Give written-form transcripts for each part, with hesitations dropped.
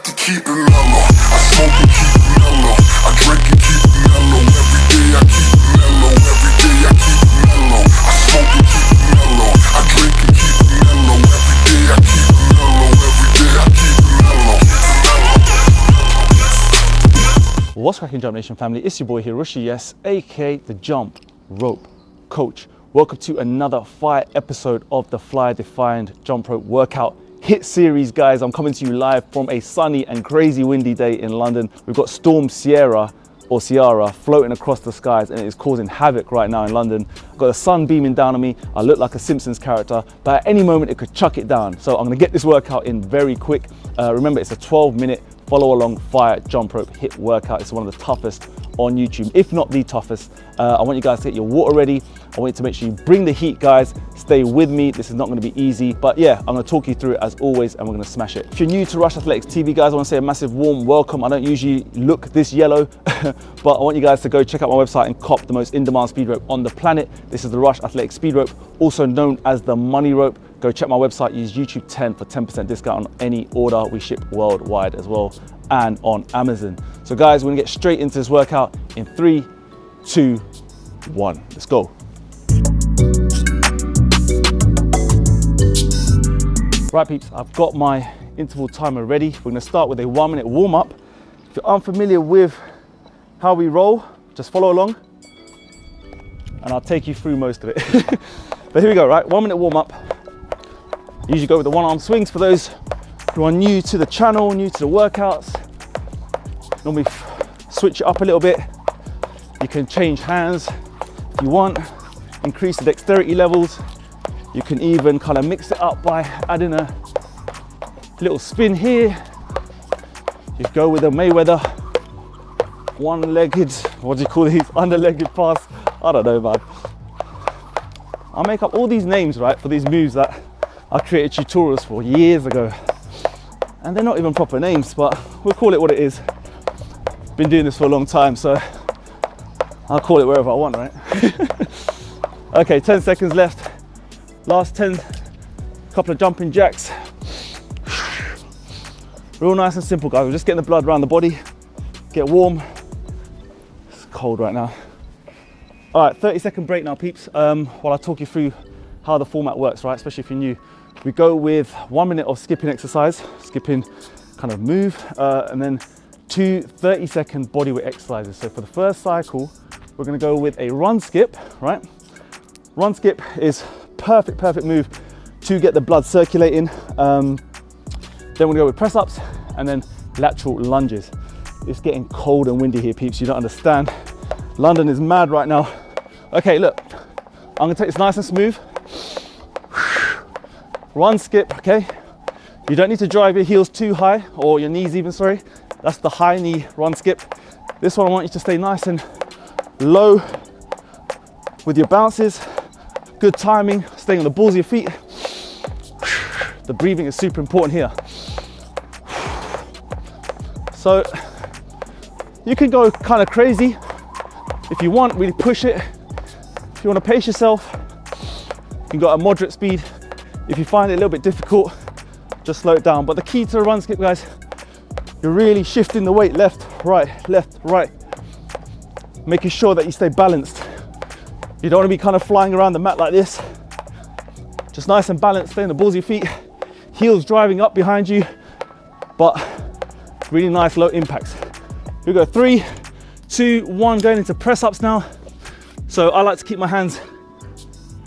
to keep it mellow. I smoke and keep it mellow. I drink and keep it mellow. Every day I keep it mellow. Every day I keep it mellow. I smoke and keep it mellow. I drink and keep it mellow. Every day I keep it mellow. Every day I keep it mellow. What's cracking, Jump Nation family? It's your boy here, Rushy, yes, aka the Jump Rope Coach. Welcome to another fire episode of the Fly Defined Jump Rope Workout HIIT series, guys. I'm coming to you live from a sunny and crazy windy day in London. We've got Storm Ciara floating across the skies, and it is causing havoc right now in London. I've got the sun beaming down on me. I look like a Simpsons character, but at any moment it could chuck it down. So I'm gonna get this workout in very quick. Remember, it's a 12-minute follow along fire jump rope HIIT workout. It's one of the toughest on YouTube, if not the toughest. I want you guys to get your water ready. I want you to make sure you bring the heat, guys. Stay with me. This is not going to be easy, but yeah, I'm going to talk you through it as always, and we're going to smash it. If you're new to Rush Athletics TV, guys, I want to say a massive warm welcome. I don't usually look this yellow, but I want you guys to go check out my website and cop the most in-demand speed rope on the planet. This is the Rush Athletics speed rope, also known as the money rope. Go check my website, use YouTube 10 for 10% discount on any order. We ship worldwide as well, and on Amazon. So guys, we're gonna get straight into this workout in 3, 2, 1. Let's go. Right peeps, I've got my interval timer ready. We're gonna start with a 1-minute warm up. If you're unfamiliar with how we roll, just follow along and I'll take you through most of it. But here we go, right? 1-minute warm up. Usually go with the one-arm swings for those who are new to the channel, new to the workouts. Normally switch it up a little bit. You can change hands if you want, increase the dexterity levels. You can even kind of mix it up by adding a little spin here. You go with a Mayweather one-legged, what do you call these, under-legged pass? I don't know, man. I make up all these names, right, for these moves that I created tutorials for years ago. And they're not even proper names, but we'll call it what it is. Been doing this for a long time, so I'll call it wherever I want, right? Okay, 10 seconds left. Last 10, couple of jumping jacks. Real nice and simple, guys. We're just getting the blood around the body, get warm. It's cold right now. All right, 30-second break now, peeps, while I talk you through how the format works, right? Especially if you're new. We go with 1 minute of skipping exercise, skipping kind of move, and then 2 30-second bodyweight exercises. So for the first cycle, we're gonna go with a run skip, right? Run skip is perfect move to get the blood circulating. Then we're gonna go with press ups and then lateral lunges. It's getting cold and windy here, peeps, you don't understand. London is mad right now. Okay, look, I'm gonna take this nice and smooth. Run skip, okay? You don't need to drive your heels too high, or your knees even, sorry. That's the high knee run skip. This one I want you to stay nice and low with your bounces. Good timing, staying on the balls of your feet. The breathing is super important here. So you can go kind of crazy if you want, really push it. If you want to pace yourself, you can go at a moderate speed. If you find it a little bit difficult, just slow it down. But the key to the run skip, guys, you're really shifting the weight left, right, making sure that you stay balanced. You don't want to be kind of flying around the mat like this. Just nice and balanced, stay on the balls of your feet, heels driving up behind you, but really nice low impacts. Here we go, 3, 2, 1, going into press ups now. So I like to keep my hands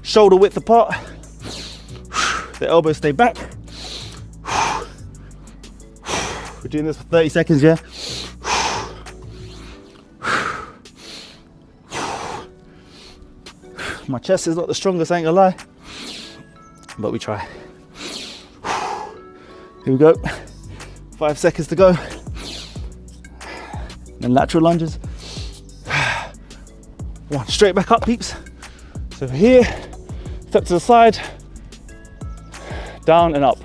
shoulder width apart. The elbows stay back. We're doing this for 30 seconds, yeah? My chest is not the strongest, I ain't gonna lie, but we try. Here we go. 5 seconds to go. And lateral lunges. 1, straight back up, peeps. So here, step to the side, down and up.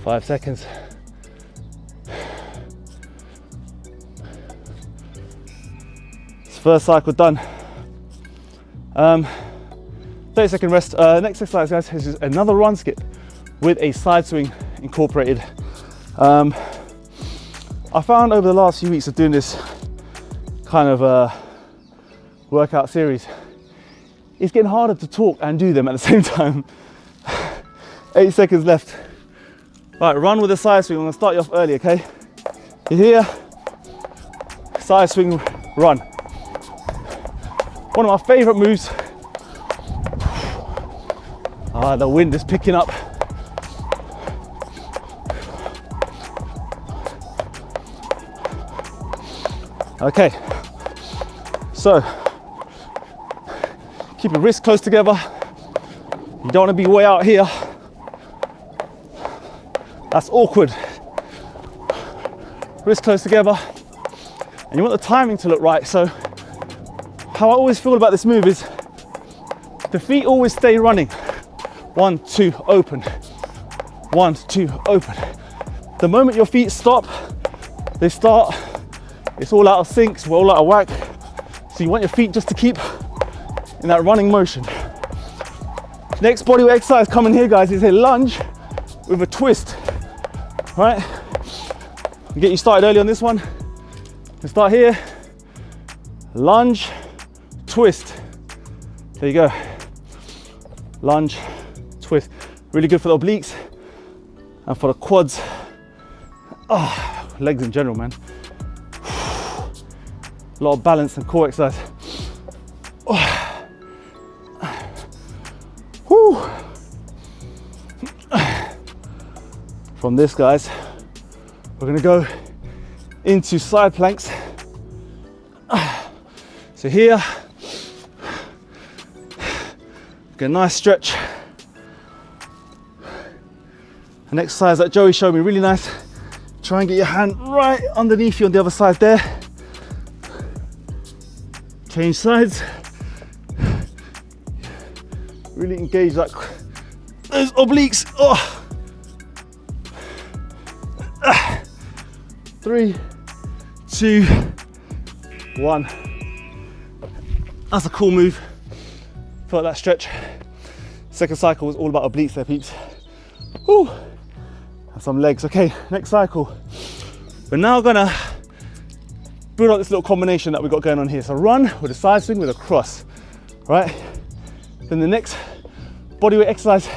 5 seconds. First cycle done. 30-second rest. Next exercise, guys, is just another run skip with a side swing incorporated. I found over the last few weeks of doing this kind of workout series, it's getting harder to talk and do them at the same time. 8 seconds left. Right, run with a side swing. I'm gonna start you off early, okay? You're here, side swing, run. One of my favorite moves. Ah, the wind is picking up. Okay, so keep your wrists close together. You don't want to be way out here. That's awkward. Wrists close together, and you want the timing to look right. So how I always feel about this move is the feet always stay running. 1, 2, open. 1, 2, open. The moment your feet stop, they start, it's all out of sync, we're all out of whack. So you want your feet just to keep in that running motion. Next bodyweight exercise coming here, guys, is a lunge with a twist. All right? I'll get you started early on this one. We start here, lunge, twist. There you go. Lunge, twist. Really good for the obliques and for the quads. Oh, legs in general, man. A lot of balance and core exercise. Oh. Whew. From this, guys, we're gonna go into side planks. So here, get a nice stretch. An exercise that Joey showed me, really nice. Try and get your hand right underneath you on the other side there. Change sides. Really engage those obliques. Oh. 3, 2, 1. That's a cool move. Felt that stretch. Second cycle was all about obliques there, peeps. Woo. And some legs. Okay, next cycle. We're now gonna build up this little combination that we've got going on here. So run with a side swing with a cross, right? Then the next bodyweight exercise,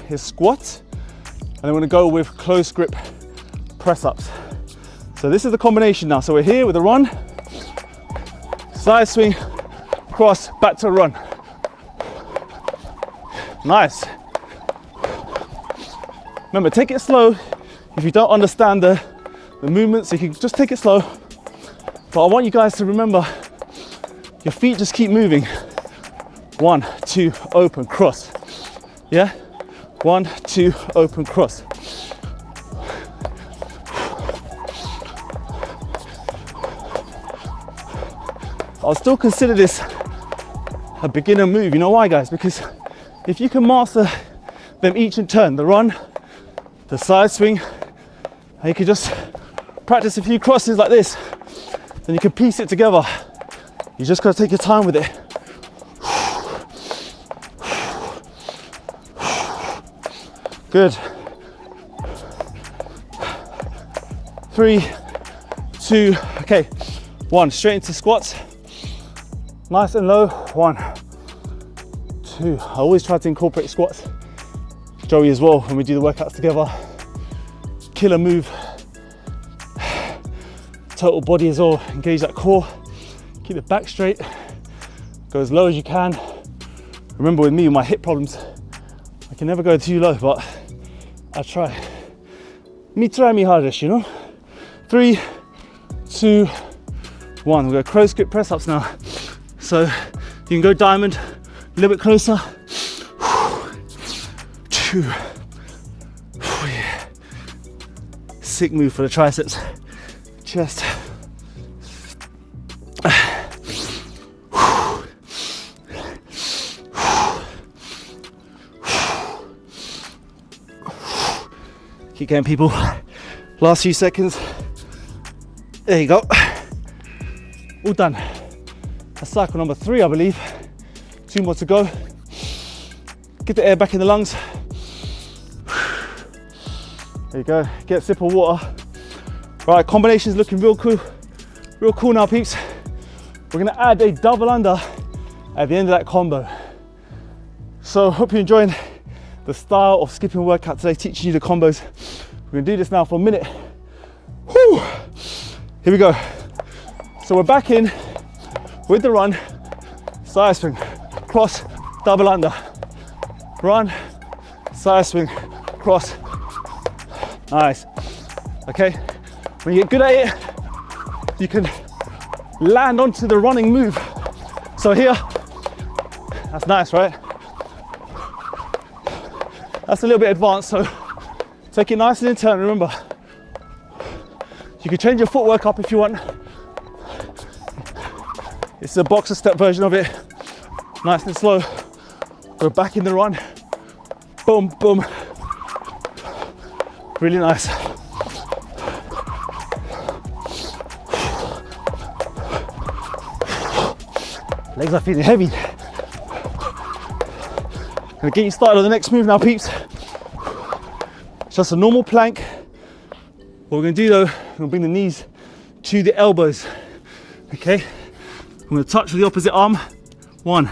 is squats. And then we're gonna go with close grip press ups. So this is the combination now. So we're here with a run, side swing, cross, back to a run. Nice. Remember, take it slow. If you don't understand the movements, you can just take it slow. But I want you guys to remember, your feet just keep moving. 1, 2, open, cross. Yeah? 1, 2, open, cross. I'll still consider this a beginner move. You know why, guys? Because if you can master them each in turn, the run, the side swing, and you can just practice a few crosses like this, then you can piece it together. You just gotta take your time with it. Good. 3, 2, okay. 1, straight into squats. Nice and low. 1, 2. I always try to incorporate squats. Joey as well, when we do the workouts together. Killer move. Total body as well. Engage that core. Keep the back straight. Go as low as you can. Remember, with me, with my hip problems, I can never go too low, but I try. Me try me hardest, you know? 3, 2, 1. We're going to close grip press ups now. So you can go diamond, a little bit closer. 2. Yeah. Sick move for the triceps, chest. Keep going, people. Last few seconds. There you go. All done. That's cycle number 3, I believe. 2 more to go. Get the air back in the lungs. There you go. Get a sip of water. Right, combination's looking real cool. Real cool now, peeps. We're gonna add a double under at the end of that combo. So hope you're enjoying the style of skipping workout today, teaching you the combos. We're gonna do this now for a minute. Whew. Here we go. So we're back in with the run, side swing, cross, double under. Run, side swing, cross. Nice. Okay, when you get good at it, you can land onto the running move. So here, that's nice, right? That's a little bit advanced, so take it nice and in turn. Remember, you can change your footwork up if you want. It's a boxer step version of it. Nice and slow. We're back in the run. Boom, boom. Really nice. Legs are feeling heavy. Gonna get you started on the next move now, peeps. It's just a normal plank. What we're gonna do though, we're gonna bring the knees to the elbows. Okay? I'm gonna touch with the opposite arm. 1,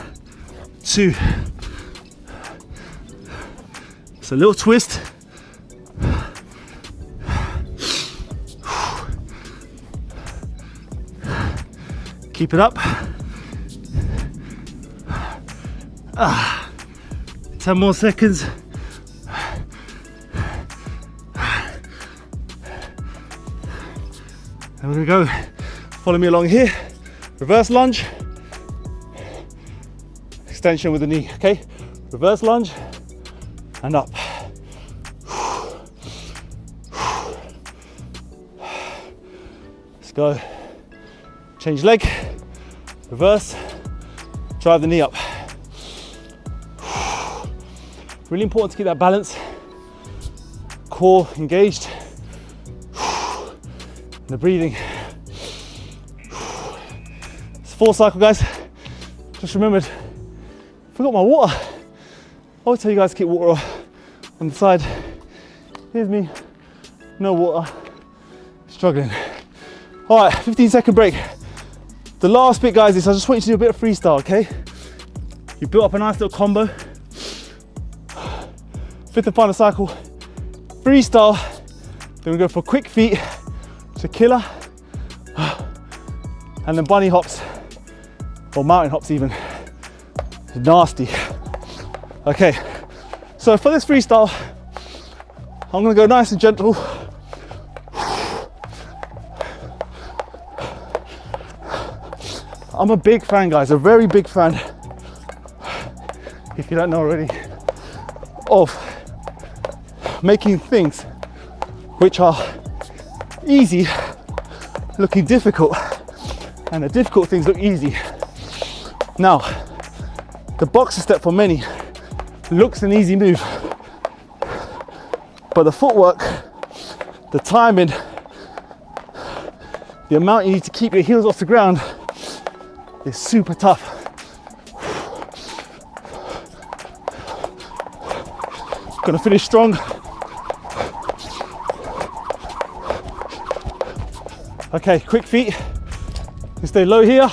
2. It's a little twist. Keep it up. 10 more seconds. And we're gonna go. Follow me along here. Reverse lunge. Extension with the knee, okay? Reverse lunge and up. Let's go. Change leg. Reverse. Drive the knee up. Really important to keep that balance. Core engaged. And the breathing. It's 4 cycle, guys. Just remembered, forgot my water. I always tell you guys to keep water on the side. Here's me, no water, struggling. All right, 15-second break. The last bit, guys, is I just want you to do a bit of freestyle, okay? You built up a nice little combo. 5th and final cycle, freestyle. Then we go for quick feet, so killer, and then bunny hops, or mountain hops even. Nasty. Okay, so for this freestyle, I'm gonna go nice and gentle. I'm a big fan, guys, a very big fan, if you don't know already, of making things which are easy looking difficult, and the difficult things look easy. Now, the boxer step for many looks an easy move, but the footwork, the timing, the amount you need to keep your heels off the ground is super tough. Gonna finish strong. Okay, quick feet. You stay low here.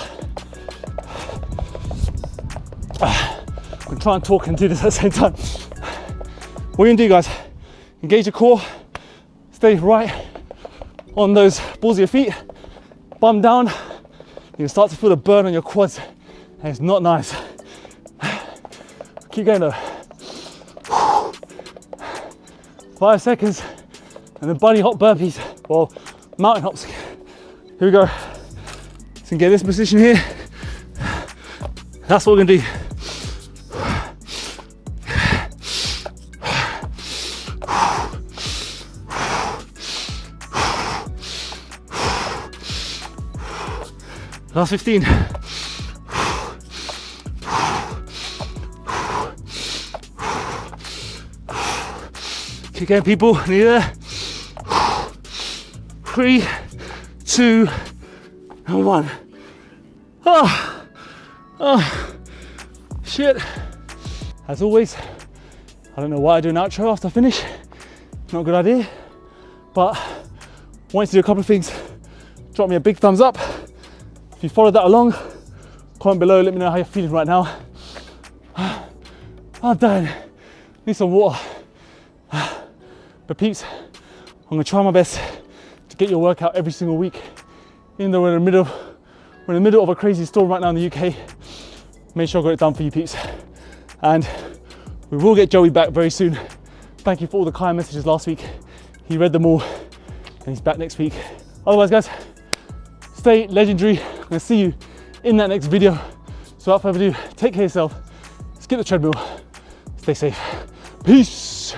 I'm gonna try and talk and do this at the same time. What you're gonna do, guys, engage your core, stay right on those balls of your feet, bum down. You're gonna start to feel the burn on your quads, and it's not nice. Keep going though. 5 seconds, and then bunny hop burpees, or mountain hops. Here we go. So get this position here. That's what we're gonna do. Last 15. Keep going, people. Nearly there. 3, 2, and 1. Shit. As always, I don't know why I do an outro after I finish. Not a good idea. But I want you to do a couple of things. Drop me a big thumbs up. If you followed that along, comment below, let me know how you're feeling right now. I'm dying. Need some water. But peeps, I'm gonna try my best to get your workout every single week. Even though we're in the middle of a crazy storm right now in the UK, make sure I got it done for you peeps. And we will get Joey back very soon. Thank you for all the kind messages last week. He read them all and he's back next week. Otherwise guys, stay legendary. I'm gonna see you in that next video. So without further ado, take care of yourself. Skip the treadmill. Stay safe. Peace.